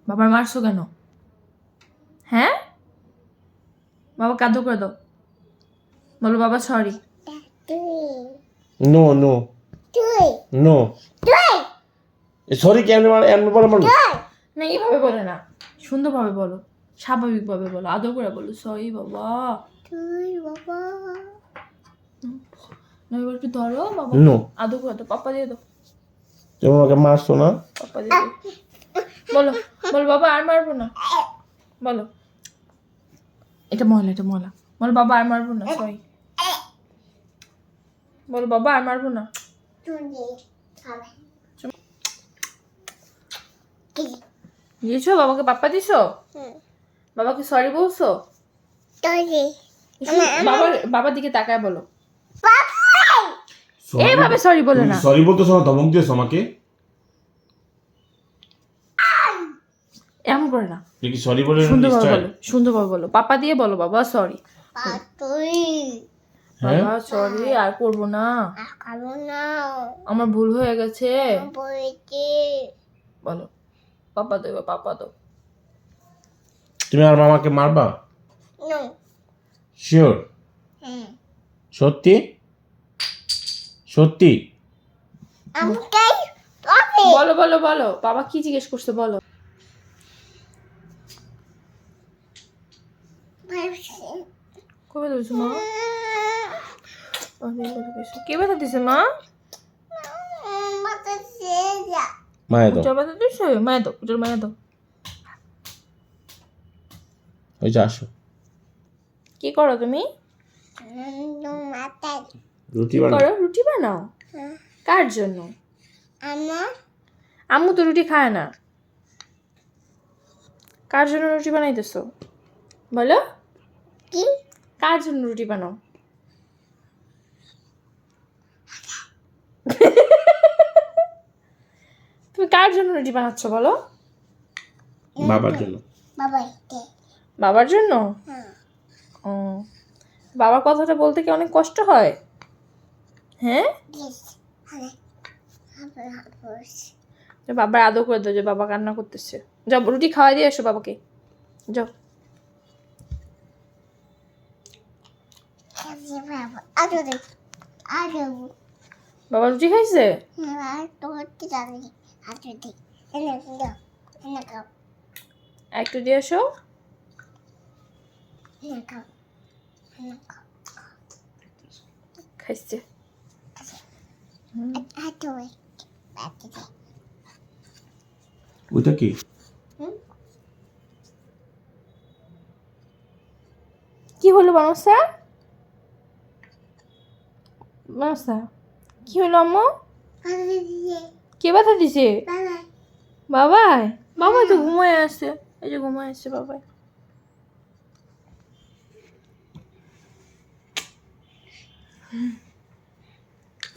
বাবার মারছো কেন? হ্যাঁ, বাবা কাঁদো করে দাও, বলো বাবা sorry. No no no sorry কি এমনি এমনি বলো বলো না এইভাবে বলে না, সুন্দরভাবে বলো, স্বাভাবিকভাবে বলো, আদর করে বলো সরি বাবা। না এবার একটু ধরো বাবা, নো আদর করে দাও, পাপা দিয়ে দাও, তুমি আমাকে মারছো না। পাপা দিয়ে দাও। বলো বলো বাবা আর মারবো না, বলো এটা ময়লা, এটা ময়লা, বলো বাবা আর মারবো না সরি, বলো বাবা আর মারবো না। দিয়েছো বাবাকে, পাপ্পা দিছো, বাবাকে সরি বলছো, বাবার বাবার দিকে তাকায় বলো, এইভাবে সরি বলে না, সরি বলতেছো না, ধমক দিয়েছো আমাকে। এমন করে না, তুই কি সরি বলে সুন্দরভাবে বলো, সুন্দরভাবে বলো, পাপা দিয়ে বলো বাবা সরি, হ্যাঁ বাবা সরি আর করবো না, আমার ভুল হয়ে গেছে, বলো পাপা দেবো, পাপা দাও। তুমি আর মামাকে মারবা? শিওর? সত্যি সত্যি? বলো বলো বলো, বাবা কি জিজ্ঞেস করছে বলো। কবে দিয়েছো মা? কে ব্যথা দিছে মা? মায়ের দাও, উচ্চার ব্যথা দিছে, মায়ের দাও, উচ্চার মায়ের দাও। ওই যে আসো কি করো তুমি? রুটি কি বানাও। করো? রুটি বানাও? কার জন্য? আম্মু তো রুটি খায় না, কার জন্য রুটি বানাইতেছো বলো, কার জন্য রুটি বানাও? তুমি কার জন্য রুটি বানাচ্ছ বলো? বাবার জন্য। বাবার জন্য? ও, বাবার কথাটা বলতে কি অনেক কষ্ট হয়? হ্যাঁ, বাবার আদর করে দাও, যে বাবা কান্না করতেছে, যাও রুটি খাওয়াই দিয়ে এসো বাবাকে, যাও। বাবা রুটি খাইছে? একটু দিয়ে এসো। খাইছে। ওইটা কি? কি হলো বানসা? বানসা কি হলো আম্মু? কে ব্যথা দিছে? বাবাই? বাবা তো ঘুমায় আছে, এই যে ঘুমায় আছে বাবাই।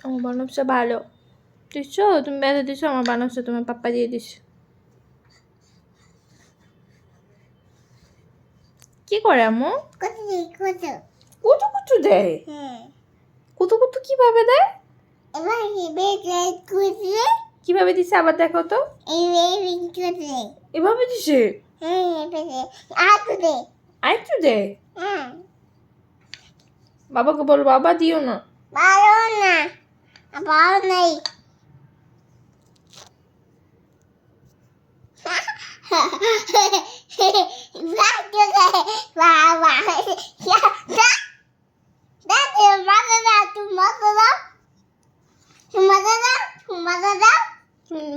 আমার বানসা ভালো দিছো, তুমি ব্যথা দিছো, আমার বানসা তোমার পাপ্পা দিয়ে দিছো। কি করে আম্মু? কুতু কুতু দেয়? কুতু কুতু কিভাবে দেয়? কিভাবে দিছে আবার দেখো তো, এভাবে দিছে? আরেকটু দে, বাবাকে বল বাবা দিও না।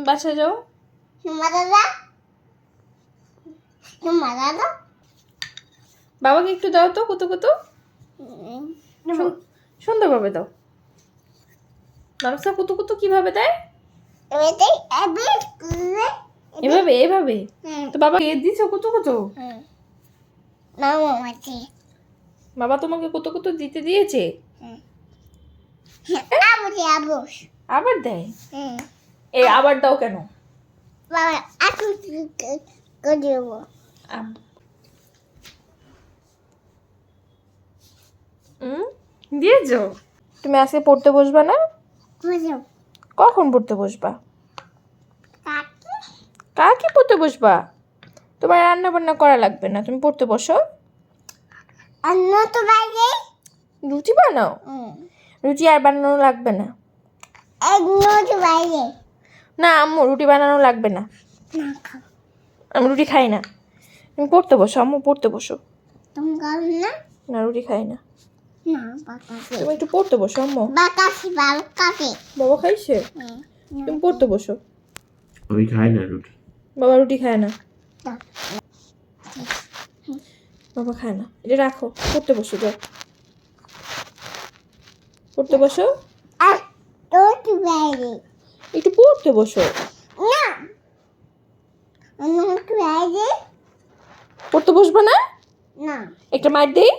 বাসায় যাও, বাবাকে একটু দাও তো কুতু কুতু, সুন্দরভাবে দাও। মানুষটা কুতু কুতু কিভাবে দেয়? এভাবে এভাবে? তো বাবা কে দিছো কুতু কুতু? বাবা তোমাকে কুতু কুতু দিতে দিয়েছে? আবার দেয়? এই আবার দাও কেন? দিয়েছো? তুমি আজকে পড়তে বসবা না? কখন পড়তে বসবা? কাকে পড়তে বসবা? তোমার রান্না বান্না করা লাগবে না, তুমি পড়তে বসো। রুটি বানাও? রুটি আর বানানো লাগবে না। না আম্মু, রুটি বানানো লাগবে না, আমি রুটি খাই না। তুমি পড়তে বসো আম্মু, পড়তে বসো। না রুটি খাই না, তুমি একটু পড়তে বসো আম্মু। বাবা খাইছে, তুমি পড়তে বসো। আমি খাই না রুটি। বাবা রুটি খায় না, বাবা খায় না। এটা রাখো, পড়তে বসো, যাও পড়তে বসো। একটু পড়তে বসো। পড়তে বসবে না? একটা মাইর দেই,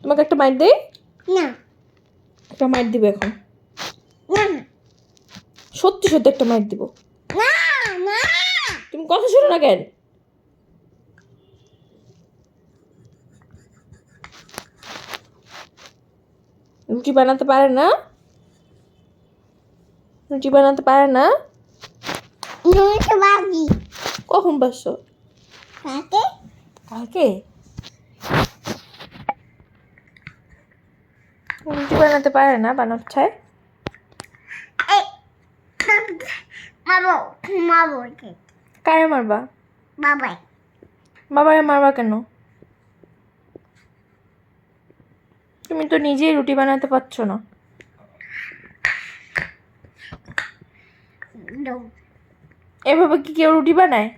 তোমাকে একটা মাইর দেই। একটা মাইর দিবে এখন, সত্যি সত্যি একটা মাইর দিব। তুমি কথা শোনো না কেন? রুটি বানাতে পারে না, রুটি বানাতে পারে না। কখন বাসছো? কালকে। রুটি বানাতে পারে না, বানাচ্ছে। কারে মারবা? বাবারে মারবা কেন? তুমি তো নিজেই রুটি বানাতে পারছো না। এভাবে কি কেউ রুটি বানায়?